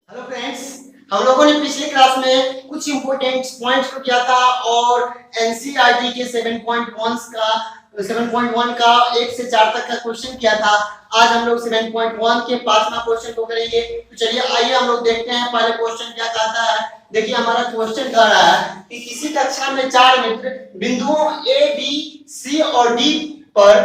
Hello friends, हम लोगों ने पिछले क्लास में कुछ इंपॉर्टेंट पॉइंट्स को किया था और एनसीईआरटी के 7.1 का 1 से 4 तक का क्वेश्चन किया था। आज हम लोग 7.1 के 5वां क्वेश्चन को करेंगे। तो चलिए आइए हम लोग देखते हैं पहले क्वेश्चन क्या कहता है। देखिए हमारा क्वेश्चन कह रहा है कि किसी कक्षा में 4 मित्र बिंदुओं ए बी सी और डी पर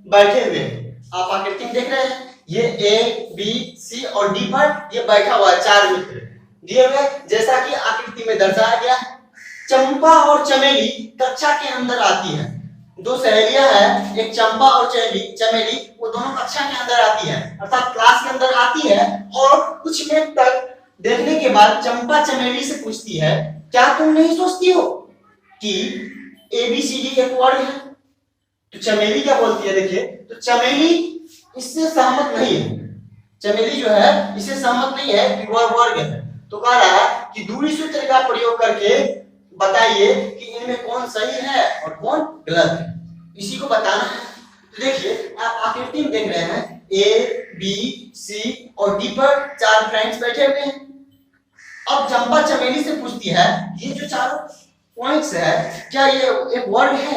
बैठे हुए हैं। आप आकृति में देख रहे हैं, ये ए बी सी और डी पर ये बैठा हुआ है 4 मित्र दिए हुए, जैसा कि आकृति में दर्शाया गया है। चंपा और चमेली कक्षा के अंदर आती है। दो सहेलियां हैं, एक चंपा और चमेली, वो दोनों कक्षा के अंदर आती है, अर्थात क्लास के अंदर आती है। और कुछ मिनट तक देखने के बाद चंपा चमेली से पूछती है, क्या तुम नहीं सोचती हो कि ABCD एक वर्ग है? तो चमेली क्या बोलती है, देखिए, तो चमेली इससे सहमत नहीं है। चमेली जो है इससे सहमत नहीं है कि वह वर्ग है। तो कह रहा है कि दूरी सूत्र का प्रयोग करके बताइए कि इनमें कौन सही है और कौन गलत है, इसी को बताना है। तो देखिए आप आकृति में देख रहे हैं, ए बी सी और डी पर 4 फ्रेंड्स बैठे हुए हैं। अब चंपा चमेली से पूछती है, ये जो चारों पॉइंट्स है क्या ये एक वर्ग है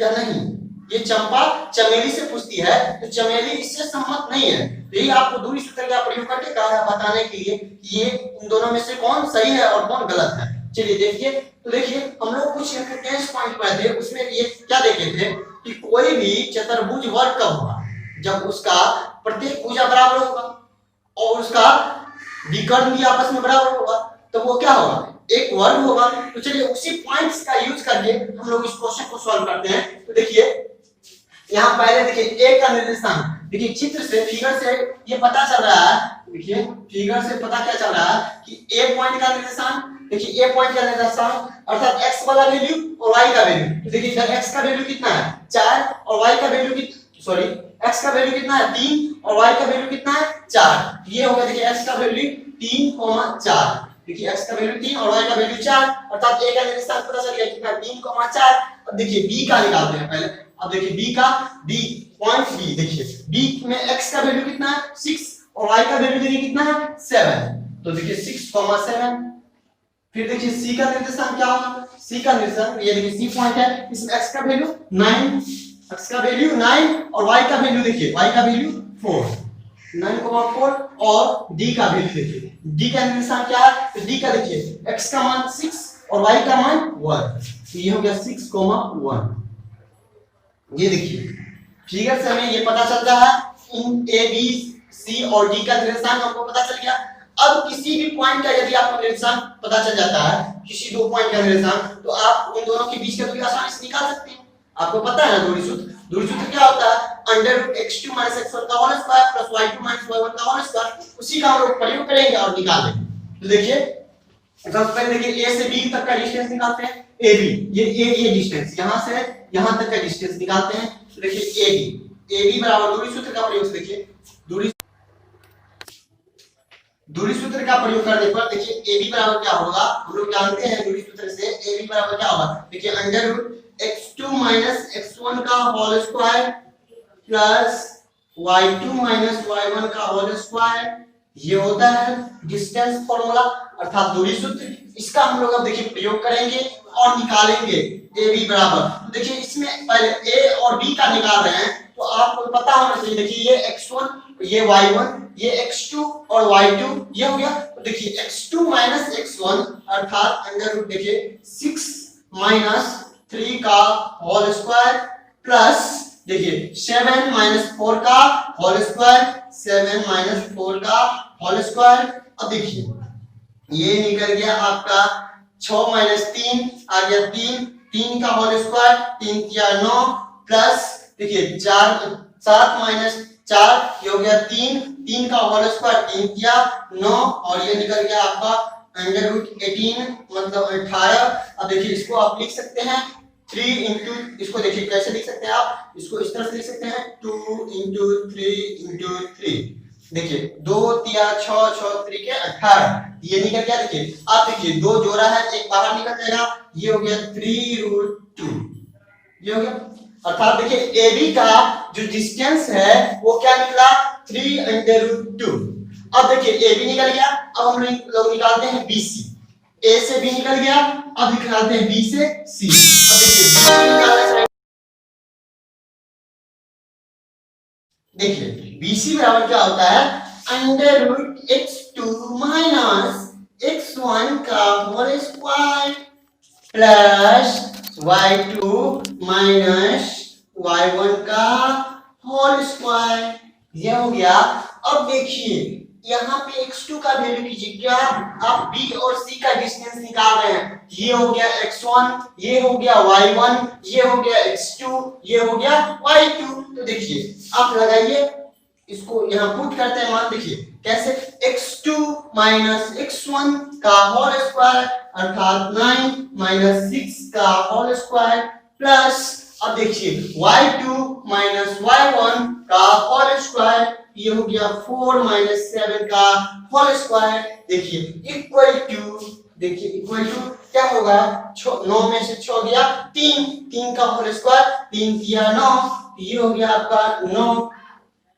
या नहीं? ये चंपा चमेली से पूछती है, तो चमेली इससे सहमत नहीं है। तो यही आपको दूरी सूत्र का प्रयोग करके कहा बताने के लिए कि ये इन दोनों में से कौन सही है और कौन गलत है। चलिए देखिए, तो देखिए हम लोग कुछ इंपॉर्टेंट पॉइंट पढ़े थे, उसमें ये क्या देखे थे कि कोई भी चतुर्भुज वर्ग कब होगा, जब उसका प्रत्येक भुजा बराबर होगा और उसका विकर्ण भी आपस में बराबर होगा, तो वो क्या होगा, एक वर्ग होगा। तो चलिए उसी पॉइंट्स का यूज करके हम लोग इस क्वेश्चन को सॉल्व करते हैं। तो देखिए यहाँ पहले देखिए ए का निर्देशांक, देखिए चित्र से फिगर से ये पता चल रहा है, देखिए फिगर से पता क्या चल रहा है कि ए पॉइंट का निर्देशांक, देखिए ए पॉइंट का निर्देशांक अर्थात x वाला वैल्यू और y का वैल्यू। तो देखिए इधर x का वैल्यू कितना है 4 और y का वैल्यू x का वैल्यू कितना है 3 और y का वैल्यू कितना है 4। ये हो गया, देखिए x का वैल्यू 3,4, देखिए x का वैल्यू 3 और y का वैल्यू 4, अर्थात a का निर्देशांक पता चल गया कितना 3,4। अब देखिए b का निकालते हैं पहले। अब देखिए b पॉइंट b, देखिए b में x का वैल्यू कितना है 6 और y का वैल्यू देखिए कितना है 7। तो देखिए 6,7। फिर देखिए c का निर्देशांक क्या होगा, c का निर्देशांक ये देखिए c पॉइंट है, इसमें x का वैल्यू 9 और y का वैल्यू देखिए y का वैल्यू 9,4 और d का वैल्यू देखिए d का निर्देशांक क्या है, तो d का देखिए x का मान 6 और y का मान 1, तो ये हो गया 6,1। ये देखिए फिगर से हमें ये पता चल रहा है इन ए बी सी और डी का निर्देशांक हमको पता चल गया। अब किसी भी पॉइंट का यदि आपको निर्देशांक पता चल जाता है, किसी दो पॉइंट का निर्देशांक, तो आप उन दोनों के बीच का दूरी आसानी से निकाल सकते हैं। आपको पता है ना दूरी सूत्र क्या होता है, √x2 - x1 का whole square plus y2 - y1 का होल स्क्वायर। उसी का हम लोग प्रयोग करेंगे और निकाल लेंगे। तो देखिए सबसे पहले देखिए a से b तक का डिस्टेंस निकालते हैं। AB ये डिस्टेंस यहां से यहां तक का डिस्टेंस निकालते हैं। तो देखिए AB बराबर दूरी सूत्र का प्रयोग से देखिए दूरी सूत्र का प्रयोग करने पर देखिए AB बराबर क्या होगा, हम लोग जानते हैं दूरी सूत्र से AB बराबर क्या होगा, देखिए √x2 - x1 का whole square plus y2 - y1 का होल स्क्वायर, ये होता है डिस्टेंस फार्मूला अर्थात दूरी सूत्र। इसका हम लोग अब देखिए प्रयोग करेंगे और निकालेंगे AB बराबर। तो देखिए इसमें पहले A और B का निकाल रहे हैं, तो आपको पता होना चाहिए, देखिए ये x1 ये y1 ये x2 और y2 ये हो गया। तो देखिए x2 - x1 अर्थात √ देखिए 6 - 3 का होल स्क्वायर प्लस देखिए 7 - 4 का होल स्क्वायर 7 - 4 का होल स्क्वायर। अब देखिए ये निकल गया आपका 6 - 3 आ गया 3 का होल स्क्वायर 3 किया 9 प्लस देखिए 7 - 4 ये हो गया 3 का होल स्क्वायर 3 किया 9 और ये निकल गया आपका √18 मतलब 18। अब देखिए इसको आप लिख सकते हैं 3 इंटू, इसको देखिए कैसे लिख सकते हैं आप, इसको इस तरह से लिख सकते हैं 2 × 3 × 3। देखिए 2 तिया 6 6 3 के 18, ये निकल गया। देखिए आप देखिए 2 जोड़ा है, एक बाहर निकल जाएगा, ये हो गया 3√2, ये हो गया। अर्थात देखिए AB का जो डिस्टेंस है वो क्या निकला 3√2। अब देखिए ए बी निकल गया, अब हम लोग निकालते हैं बी सी। ए से बी निकल गया, अब निकालते हैं बी से सी। अब देखिए बी सी निकालना, देखिए बी सी बराबर क्या होता है, under root x2 minus x1 का whole square plus y2 minus y1 का होल स्क्वायर। ये हो गया। अब देखिए यहाँ पे x2 का वैल्यू कीजिए, क्या आप b और c का डिस्टेंस निकाल रहे हैं। ये हो गया x1, ये हो गया y1, ये हो गया x2, ये हो गया y2। तो देखिए आप लगाइए, इसको यहाँ पुट करते हैं मान। देखिए कैसे, x2 माइनस x1 का होल स्क्वायर अर्थात 9 माइनस 6 का होल स्क्वायर प्लस, अब देखिए y2 माइनस y1 का होल स्क्वायर, ये हो गया 4 माइनस 7 का होल स्क्वायर। देखिए इक्वल टू, देखिए इक्वल टू क्या होगा, 9 में से 6 गया 3, 3 का होल स्क्वायर 3 तिया 9, ये हो गया आपका 9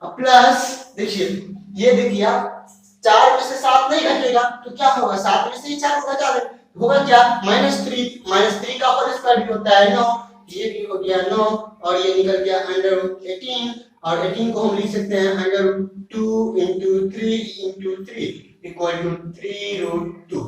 प्लस, देखिए ये देखिए आप 4 में से 7 नहीं घटेगा तो क्या होगा, 7 में से ही 4 घटा दे, होगा क्या -3 का होल स्क्वायर भी होता है 9, ये भी हो गया 9 और ये निकल गया अंडर रूट 18, और 18 को हम लिख सकते हैं under root 2 into 3 into 3 equal to 3 root 2।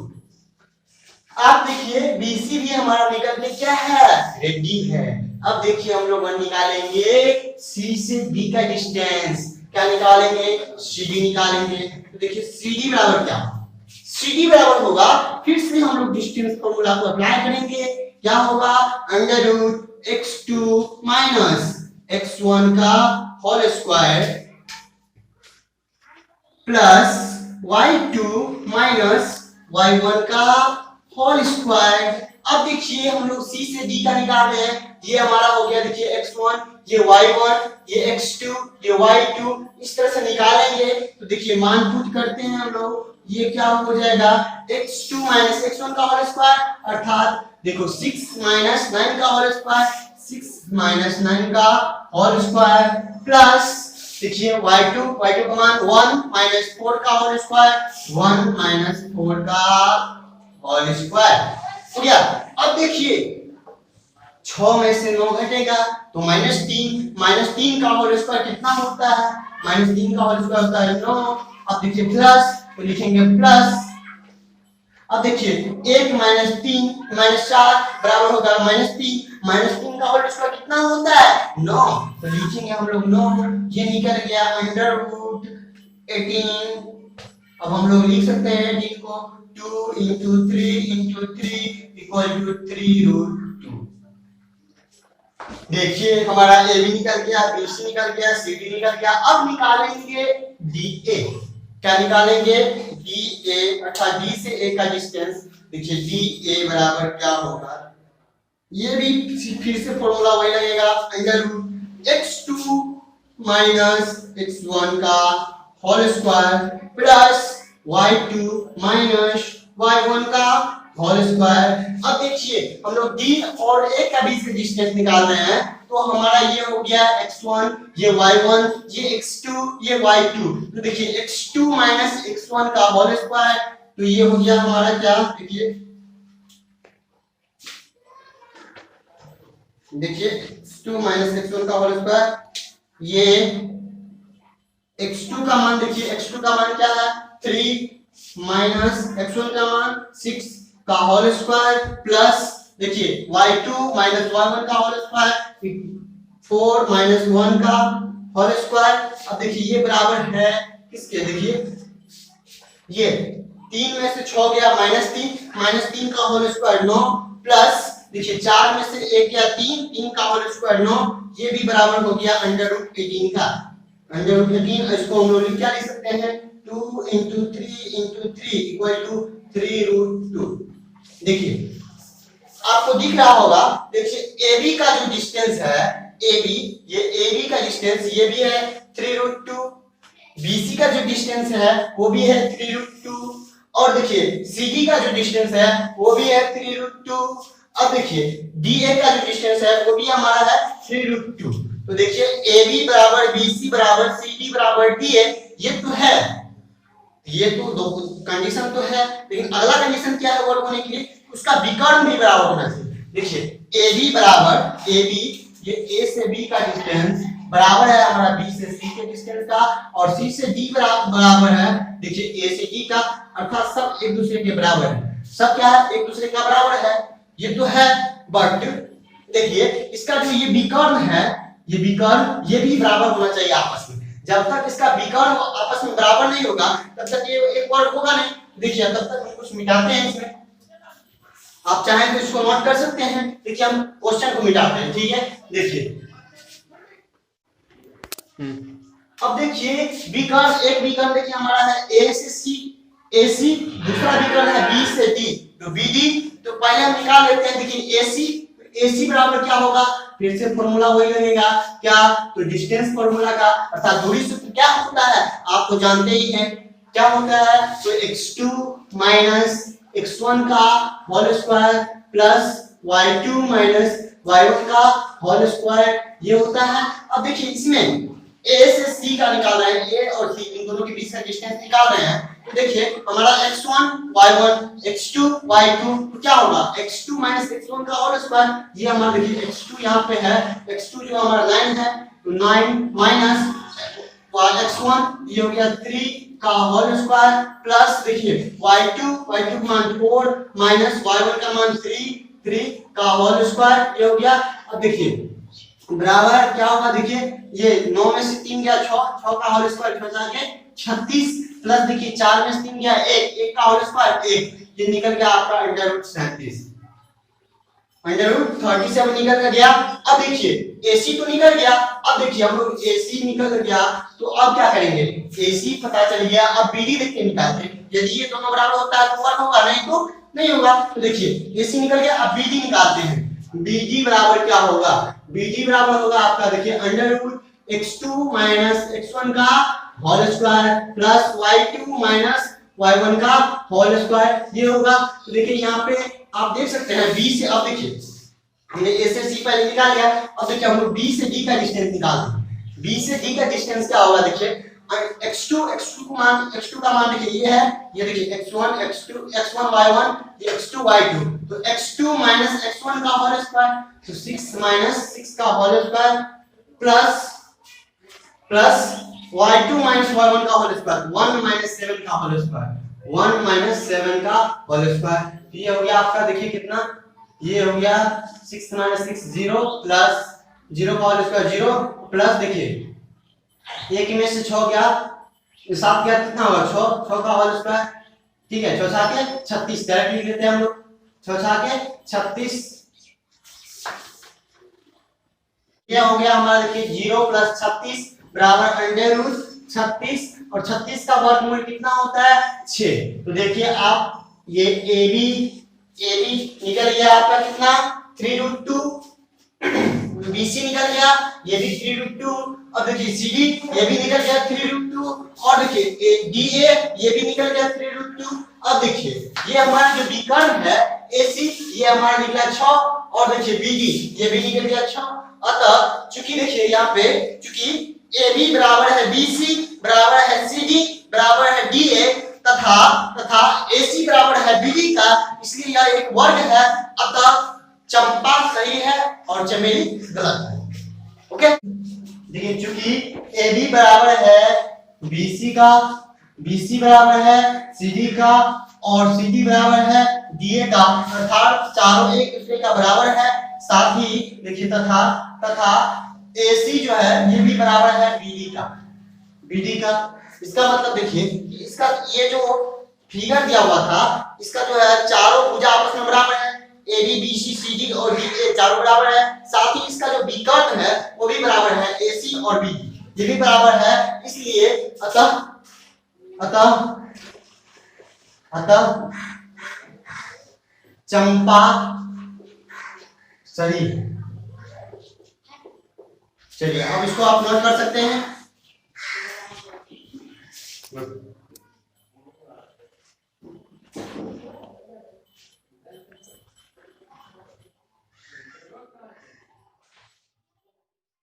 आप देखिए बीसी भी हमारा निकल के क्या है, रेडी है। अब देखिए हम लोग निकालेंगे सी से बी का डिस्टेंस, क्या निकालेंगे, CD निकालेंगे। तो देखिए CD बराबर क्या, CD बराबर होगा, फिर से हम लोग डिस्टेंस फॉर्मूला को अप्लाई करेंगे, क्या होगा under root x2 minus x1 का whole square plus y2 minus y1 का होल स्क्वायर। अब देखिए हम लोग C से D का निकाल रहे हैं, ये हमारा हो गया देखिए x1, ये y1, ये x2, ये y2, इस तरह से निकालेंगे। तो देखिए मान पुट करते हैं हम लोग, ये क्या हो जाएगा x2 माइनस x1 का होल स्क्वायर अर्थात देखो 6 माइनस 9 का होल स्क्वायर, 6 माइनस 9 का होल स्क्वायर प्लस देखिए y2 का मान 1 माइनस 4 का होल स्क्वायर, 1 माइनस 4 का होल स्क्वायर हो गया। अब देखिए 6 में से 9 घटेगा तो -3 का होल स्क्वायर कितना होता है, -3 का होल स्क्वायर होता है 9। अब देखिए प्लस, तो लिखेंगे प्लस, अब देखिए 1 माइनस 3 माइनस 4 बराबर होगा -3 का होल स्क्वायर कितना होता है 9, तो लिखेंगे हम लोग 9, ये निकल गया अंडर रूट 18। अब हम लोग लिख सकते हैं 18 को 2 into 3 into 3 equal to 3 root 2। देखिए हमारा ए बी निकल गया, बी सी निकल गया, सी डी निकल गया। अब निकालेंगे डी ए, क्या निकालेंगे डी ए अर्थात डी से ए का डिस्टेंस। देखिए डी ए बराबर क्या होगा, ये भी फिर से फॉर्मूला वही लगेगा under root x2 minus x1 का whole square plus y2 minus y1 का होल स्क्वायर। अब देखिए हम लोग d और a का बीच का डिस्टेंस निकाल रहे हैं, तो हमारा ये हो गया x1, ये y1, ये x2, ये y2। तो देखिए x2 माइनस x1 का होल स्क्वायर, तो ये हो गया हमारा क्या, देखिए x2 माइनस x1 का होल स्क्वायर, ये x2 का मान देखिए x2 का मान क्या है 3 माइनस x1 का मान 6 का होल स्क्वायर प्लस देखिए y2 माइनस y1 का होल स्क्वायर 4 माइनस 1 का होल स्क्वायर। अब देखिए ये बराबर है किसके, देखिए ये 3 में से 6 गया -3 का होल स्क्वायर 9 प्लस देखिए 4 में से 1 गया 3 का होल स्क्वायर 9, ये भी बराबर हो गया अंडर रूट 18 का। अंडर रूट 18 इसको हम लोग क्या लिख सकते हैं 2 इंटू 3 इक्वल टू 3 रूट 2। देखिए आपको दिख रहा होगा, देखिए AB का जो डिस्टेंस है AB, ये AB का डिस्टेंस ये भी है 3 रूट 2, BC का जो डिस्टेंस है वो भी है 3 रूट 2, और देखिए CD का जो डिस्टेंस है वो भी है 3 रूट 2। अब देखिए DA का जो डिस्टेंस है वो भी हमारा है 3 रूट 2। तो देखिए AB बराबर BC बराबर CD बराबर DA, ये तो है ये तो दो कंडीशन तो है, लेकिन अगला कंडीशन क्या है वर्ग होने के लिए, उसका विकर्ण भी बराबर होना चाहिए। देखिए ए बी बराबर ए बी, ये ए से बी का डिस्टेंस बराबर है हमारा बी से सी के डिस्टेंस का, और सी से डी बराबर है देखिए ए से डी का, अर्थात सब एक दूसरे के बराबर है। सब क्या है, एक दूसरे का बराबर है, ये तो है। बट देखिए इसका जो ये विकर्ण है, ये विकर्ण ये भी बराबर होना चाहिए आपस में। जब तक इसका विकर्ण आपस में बराबर नहीं होगा तब तक ये एक वर्ग होगा नहीं। देखिए तब तक हम कुछ मिटाते हैं इसमें, आप चाहें तो इसको नोट कर सकते हैं। देखिए हम क्वेश्चन को मिटाते हैं, ठीक है। देखिए अब देखिए विकर्ण, एक विकर्ण देखिए हमारा है ए से सी, ए सी, दूसरा विकर्ण है बी से डी, तो बी डी। तो पहले हम निकाल लेते हैं। देखिए ए सी बराबर क्या होगा, फिर से फॉर्मूला वही लगेगा क्या, तो डिस्टेंस फॉर्मूला का, अर्थात दूरी सूत्र क्या होता है आप तो जानते ही हैं क्या होता है, तो x2 माइनस x1 का whole square plus y2 minus y1 का होल स्क्वायर, ये होता है। अब देखिए इसमें a से c का निकाल रहे हैं, a और c इन दोनों के बीच का डिस्टेंस निकाल रहे हैं, तो देखिए हमारा x1 y1 x2 y2, तो क्या होगा x2 माइनस x1 का होल स्क्वायर, ये हमारा देखिए x2 यहाँ पे है, x2 जो हमारा 9 है, तो 9 माइनस x1 ये हो गया 3 का होल स्क्वायर प्लस देखिए y2 का मान 4 माइनस y1 का मान 3 का होल स्क्वायर, ये हो गया। अब देखिए बराबर क्या होगा, देखिए ये 9 में से 3 गया 6 का होल स्क्वायर 6 जाके 36 प्लस देखिए 4 में से 3 गया 1 का होल स्क्वायर 1, ये निकल गया आपका √37, √37 निकल गया। अब देखिए AC तो निकल गया, अब देखिए हम लोग AC निकल गया तो अब क्या करेंगे, AC पता चल गया, अब BD देख के निकालते हैं। यदि ये दोनों बराबर होता है तो वर्ग होगा, नहीं तो नहीं होगा। तो देखिए AC निकल गया, अब BD निकालते हैं। BD बराबर क्या होगा, BD बराबर होगा आपका देखिए √x2 माइनस x1 का whole square plus y2 minus y1 का होल स्क्वायर, ये होगा। तो देखिए यहाँ पे आप देख सकते हैं B से, अब देखिए हमने A से C पहले निकाल लिया, अब देखिए हम लोग B से D का डिस्टेंस निकालते हैं। B से D का डिस्टेंस क्या होगा, देखिए x2 का मान देखिए ये है, ये देखिए x1 y1, ये x2 y2, तो x2 माइनस x1 का होल स्क्वायर, तो 6 माइनस 6 का whole square plus y2 minus y1 का होल स्क्वायर 1 माइनस 7 का होल स्क्वायर 1 माइनस 7 का होल स्क्वायर, ये हो गया आपका देखिए कितना, ये हो गया 6 माइनस 6 0 प्लस 0 का होल स्क्वायर 0 प्लस देखिए एक में से 6 गया, 7 गया कितना होगा 6 का होल स्क्वायर, ठीक है 6 के 36 डायरेक्ट लिख लेते हैं हम लोग, 6 के 36, ये हो गया हमारा देखिए 0 प्लस 36 बराबर √36, और 36 का वर्गमूल कितना होता है 6। तो देखिए आप ये AB निकल गया आपका कितना 3√2, BC निकल गया ये भी 3√2, अब देखिए CD ये भी निकल गया 3√2, और देखिए DA ये भी निकल गया 3√2। अब देखिए ये हमारा जो विकर्ण है AC ये हमारा निकला 6, और देखिए BD ये भी निकल गया 6। अतः चूंकि देखिए यहाँ पे चूंकि AB बराबर है BC बराबर है CD बराबर है DA तथा AC बराबर है BD का, इसलिए यह एक वर्ग है। अतः चंपा सही है और चमेली गलत है। ओके, देखिए चूंकि AB बराबर है BC का, BC बराबर है CD का, और CD बराबर है DA का, अर्थात चारों एक दूसरे का बराबर है। साथ ही देखिए तथा AC जो है ये भी बराबर है BD का। इसका मतलब देखिए इसका ये जो फिगर दिया हुआ था इसका जो है चारों भुजा आपस में बराबर है, AB BC CD और DA चारों बराबर है। साथ ही इसका जो विकर्ण है वो भी बराबर है, AC और BD ये भी बराबर है। इसलिए अतः चंपा सही। चलिए अब इसको आप नोट कर सकते हैं।